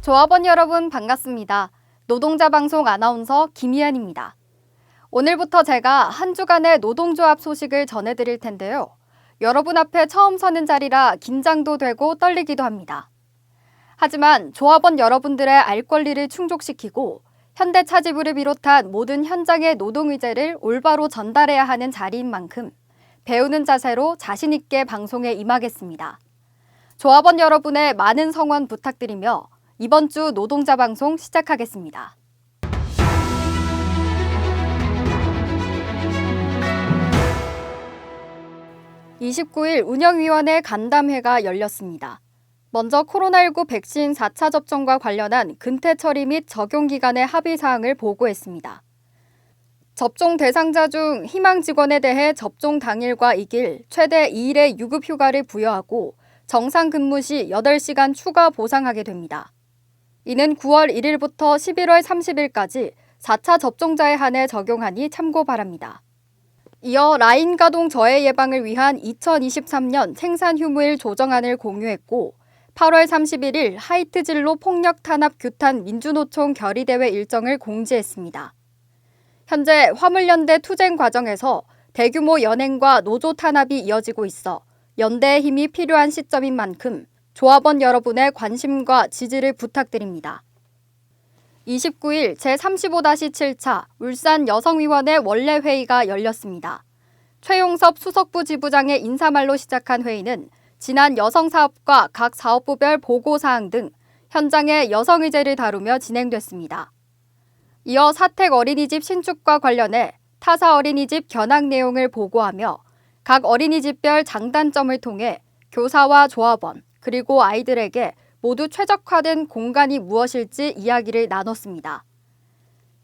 조합원 여러분 반갑습니다. 노동자 방송 아나운서 김희연입니다. 오늘부터 제가 한 주간의 노동조합 소식을 전해드릴 텐데요. 여러분 앞에 처음 서는 자리라 긴장도 되고 떨리기도 합니다. 하지만 조합원 여러분들의 알 권리를 충족시키고 현대차지부를 비롯한 모든 현장의 노동의제를 올바로 전달해야 하는 자리인 만큼 배우는 자세로 자신 있게 방송에 임하겠습니다. 조합원 여러분의 많은 성원 부탁드리며 이번 주 노동자 방송 시작하겠습니다. 29일 운영위원회 간담회가 열렸습니다. 먼저 코로나19 백신 4차 접종과 관련한 근태 처리 및 적용 기간의 합의 사항을 보고했습니다. 접종 대상자 중 희망 직원에 대해 접종 당일과 이길 최대 2일의 유급 휴가를 부여하고 정상 근무 시 8시간 추가 보상하게 됩니다. 이는 9월 1일부터 11월 30일까지 4차 접종자에 한해 적용하니 참고 바랍니다. 이어 라인 가동 저해 예방을 위한 2023년 생산 휴무일 조정안을 공유했고 8월 31일 하이트 진로 폭력 탄압 규탄 민주노총 결의대회 일정을 공지했습니다. 현재 화물연대 투쟁 과정에서 대규모 연행과 노조 탄압이 이어지고 있어 연대의 힘이 필요한 시점인 만큼 조합원 여러분의 관심과 지지를 부탁드립니다. 29일 제35-7차 울산 여성위원회 원래회의가 열렸습니다. 최용섭 수석부 지부장의 인사말로 시작한 회의는 지난 여성사업과 각 사업부별 보고사항 등 현장의 여성의제를 다루며 진행됐습니다. 이어 사택 어린이집 신축과 관련해 타사 어린이집 견학 내용을 보고하며 각 어린이집별 장단점을 통해 교사와 조합원 그리고 아이들에게 모두 최적화된 공간이 무엇일지 이야기를 나눴습니다.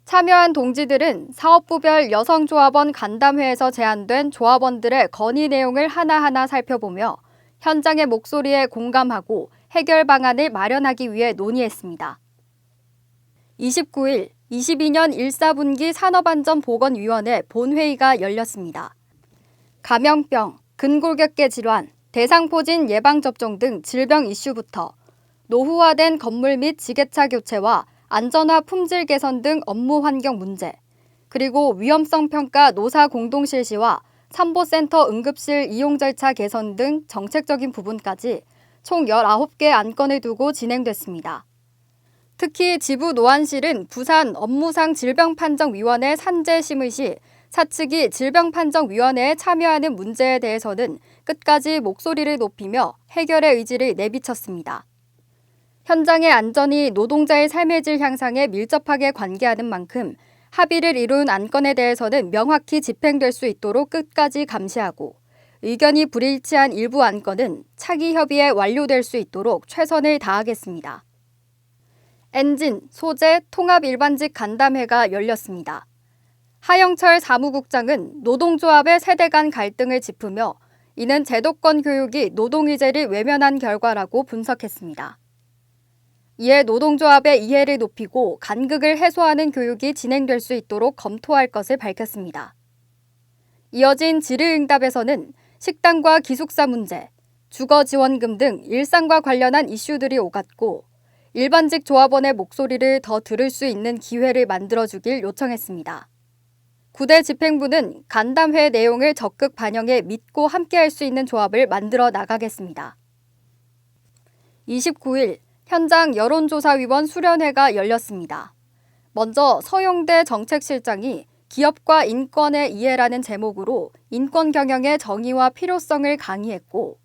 참여한 동지들은 사업부별 여성조합원 간담회에서 제안된 조합원들의 건의 내용을 하나하나 살펴보며 현장의 목소리에 공감하고 해결 방안을 마련하기 위해 논의했습니다. 29일 22년 1사분기 산업안전보건위원회 본회의가 열렸습니다. 감염병, 근골격계 질환, 대상포진 예방접종 등 질병 이슈부터 노후화된 건물 및 지게차 교체와 안전화 품질 개선 등 업무 환경 문제, 그리고 위험성 평가 노사 공동 실시와 산보센터 응급실 이용 절차 개선 등 정책적인 부분까지 총 19개 안건을 두고 진행됐습니다. 특히 지부 노안실은 부산 업무상 질병판정위원회 산재심의 시 사측이 질병판정위원회에 참여하는 문제에 대해서는 끝까지 목소리를 높이며 해결의 의지를 내비쳤습니다. 현장의 안전이 노동자의 삶의 질 향상에 밀접하게 관계하는 만큼 합의를 이룬 안건에 대해서는 명확히 집행될 수 있도록 끝까지 감시하고 의견이 불일치한 일부 안건은 차기 협의에 완료될 수 있도록 최선을 다하겠습니다. 엔진, 소재, 통합 일반직 간담회가 열렸습니다. 하영철 사무국장은 노동조합의 세대 간 갈등을 짚으며 이는 제도권 교육이 노동의제를 외면한 결과라고 분석했습니다. 이에 노동조합의 이해를 높이고 간극을 해소하는 교육이 진행될 수 있도록 검토할 것을 밝혔습니다. 이어진 질의응답에서는 식당과 기숙사 문제, 주거지원금 등 일상과 관련한 이슈들이 오갔고 일반직 조합원의 목소리를 더 들을 수 있는 기회를 만들어주길 요청했습니다. 9대 집행부는 간담회 내용을 적극 반영해 믿고 함께할 수 있는 조합을 만들어 나가겠습니다. 29일 현장 여론조사위원 수련회가 열렸습니다. 먼저 서용대 정책실장이 기업과 인권의 이해라는 제목으로 인권 경영의 정의와 필요성을 강의했고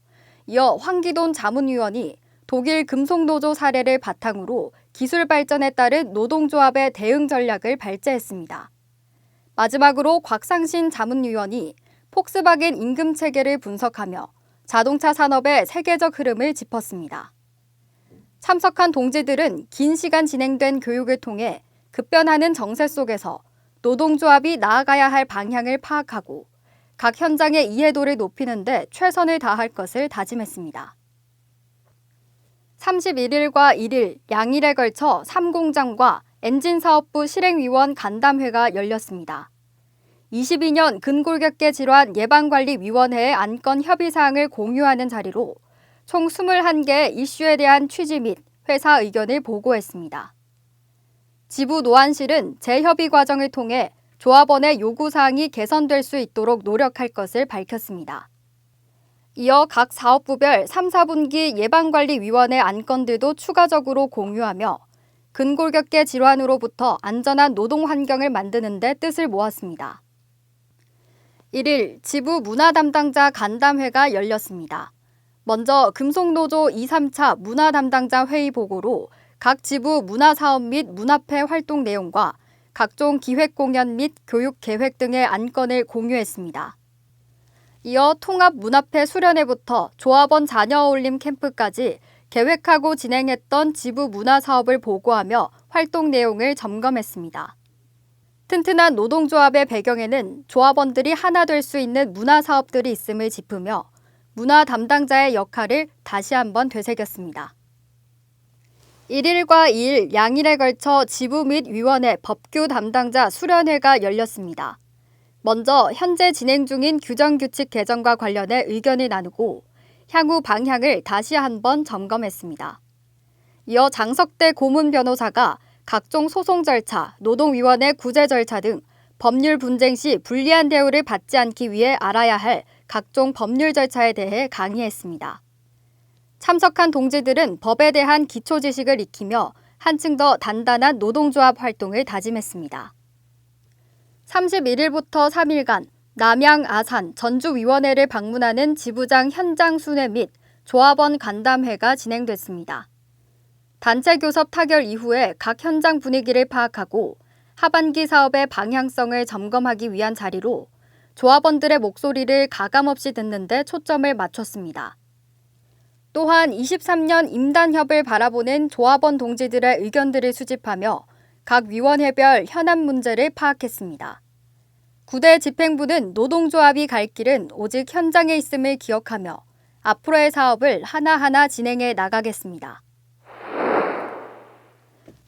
이어 황기돈 자문위원이 독일 금속노조 사례를 바탕으로 기술 발전에 따른 노동조합의 대응 전략을 발제했습니다. 마지막으로 곽상신 자문위원이 폭스바겐 임금 체계를 분석하며 자동차 산업의 세계적 흐름을 짚었습니다. 참석한 동지들은 긴 시간 진행된 교육을 통해 급변하는 정세 속에서 노동조합이 나아가야 할 방향을 파악하고 각 현장의 이해도를 높이는 데 최선을 다할 것을 다짐했습니다. 31일과 1일 양일에 걸쳐 3공장과 엔진사업부 실행위원 간담회가 열렸습니다. 22년 근골격계 질환 예방관리위원회의 안건 협의사항을 공유하는 자리로 총 21개의 이슈에 대한 취지 및 회사 의견을 보고했습니다. 지부 노안실은 재협의 과정을 통해 조합원의 요구사항이 개선될 수 있도록 노력할 것을 밝혔습니다. 이어 각 사업부별 3, 4분기 예방관리위원회 안건들도 추가적으로 공유하며 근골격계 질환으로부터 안전한 노동 환경을 만드는 데 뜻을 모았습니다. 1일 지부 문화 담당자 간담회가 열렸습니다. 먼저 금속노조 2, 3차 문화 담당자 회의 보고로 각 지부 문화사업 및 문화회 활동 내용과 각종 기획 공연 및 교육 계획 등의 안건을 공유했습니다. 이어 통합문화회 수련회부터 조합원 자녀 어울림 캠프까지 계획하고 진행했던 지부 문화사업을 보고하며 활동 내용을 점검했습니다. 튼튼한 노동조합의 배경에는 조합원들이 하나 될 수 있는 문화사업들이 있음을 짚으며 문화 담당자의 역할을 다시 한번 되새겼습니다. 1일과 2일 양일에 걸쳐 지부 및 위원회 법규 담당자 수련회가 열렸습니다. 먼저 현재 진행 중인 규정규칙 개정과 관련해 의견을 나누고 향후 방향을 다시 한번 점검했습니다. 이어 장석대 고문 변호사가 각종 소송 절차, 노동위원회 구제 절차 등 법률 분쟁 시 불리한 대우를 받지 않기 위해 알아야 할 각종 법률 절차에 대해 강의했습니다. 참석한 동지들은 법에 대한 기초 지식을 익히며 한층 더 단단한 노동조합 활동을 다짐했습니다. 31일부터 3일간 남양, 아산, 전주위원회를 방문하는 지부장 현장 순회 및 조합원 간담회가 진행됐습니다. 단체 교섭 타결 이후에 각 현장 분위기를 파악하고 하반기 사업의 방향성을 점검하기 위한 자리로 조합원들의 목소리를 가감없이 듣는 데 초점을 맞췄습니다. 또한 23년 임단협을 바라보는 조합원 동지들의 의견들을 수집하며 각 위원회별 현안 문제를 파악했습니다. 9대 집행부는 노동조합이 갈 길은 오직 현장에 있음을 기억하며 앞으로의 사업을 하나하나 진행해 나가겠습니다.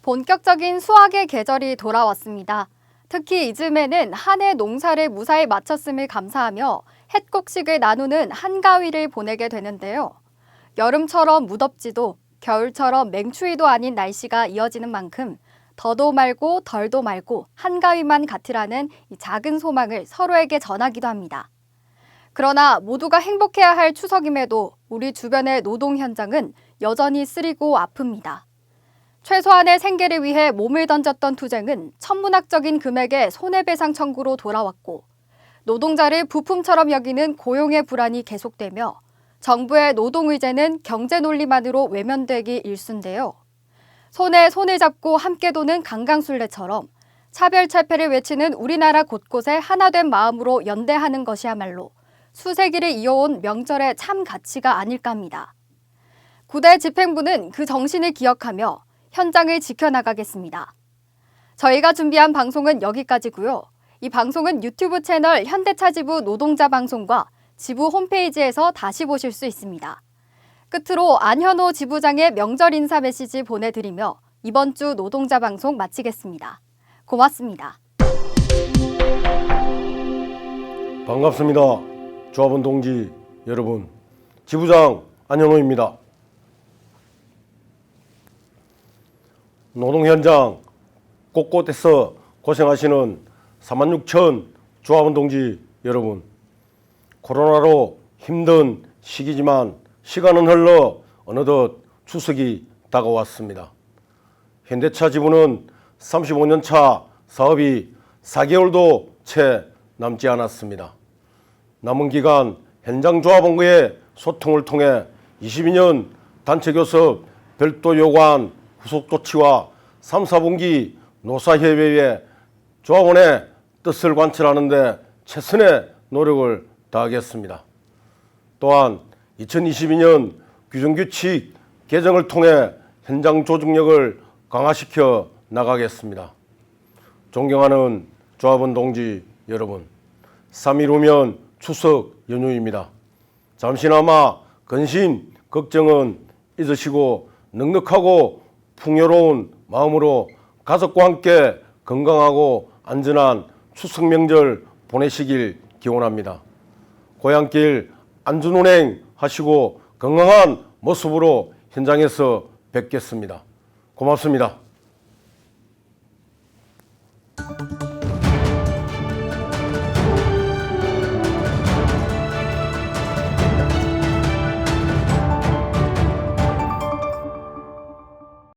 본격적인 수확의 계절이 돌아왔습니다. 특히 이즈음에는 한 해 농사를 무사히 마쳤음을 감사하며 햇곡식을 나누는 한가위를 보내게 되는데요. 여름처럼 무덥지도 겨울처럼 맹추위도 아닌 날씨가 이어지는 만큼 더도 말고 덜도 말고 한가위만 같으라는 이 작은 소망을 서로에게 전하기도 합니다. 그러나 모두가 행복해야 할 추석임에도 우리 주변의 노동 현장은 여전히 쓰리고 아픕니다. 최소한의 생계를 위해 몸을 던졌던 투쟁은 천문학적인 금액의 손해배상 청구로 돌아왔고 노동자를 부품처럼 여기는 고용의 불안이 계속되며 정부의 노동 의제는 경제 논리만으로 외면되기 일쑤인데요. 손에 손을 잡고 함께 도는 강강술래처럼 차별차폐를 외치는 우리나라 곳곳에 하나된 마음으로 연대하는 것이야말로 수세기를 이어온 명절의 참 가치가 아닐까 합니다. 9대 집행부는 그 정신을 기억하며 현장을 지켜나가겠습니다. 저희가 준비한 방송은 여기까지고요. 이 방송은 유튜브 채널 현대차 지부 노동자 방송과 지부 홈페이지에서 다시 보실 수 있습니다. 끝으로 안현호 지부장의 명절 인사 메시지 보내드리며 이번 주 노동자 방송 마치겠습니다. 고맙습니다. 반갑습니다. 조합원 동지 여러분, 지부장 안현호입니다. 노동 현장 곳곳에서 고생하시는 46,000 조합원 동지 여러분, 코로나로 힘든 시기지만 시간은 흘러 어느덧 추석이 다가왔습니다. 현대차 지부는 35년 차 사업이 4개월도 채 남지 않았습니다. 남은 기간 현장 조합원과의 소통을 통해 22년 단체 교섭 별도 요구안 후속 조치와 3, 4분기 노사협의회 조합원의 뜻을 관철하는 데 최선의 노력을 다하겠습니다. 또한 2022년 규정규칙 개정을 통해 현장 조직력을 강화시켜 나가겠습니다. 존경하는 조합원 동지 여러분, 3일 후면 추석 연휴입니다. 잠시나마 근심, 걱정은 잊으시고 넉넉하고 풍요로운 마음으로 가족과 함께 건강하고 안전한 추석 명절 보내시길 기원합니다. 고향길 안전운행 하시고 건강한 모습으로 현장에서 뵙겠습니다. 고맙습니다.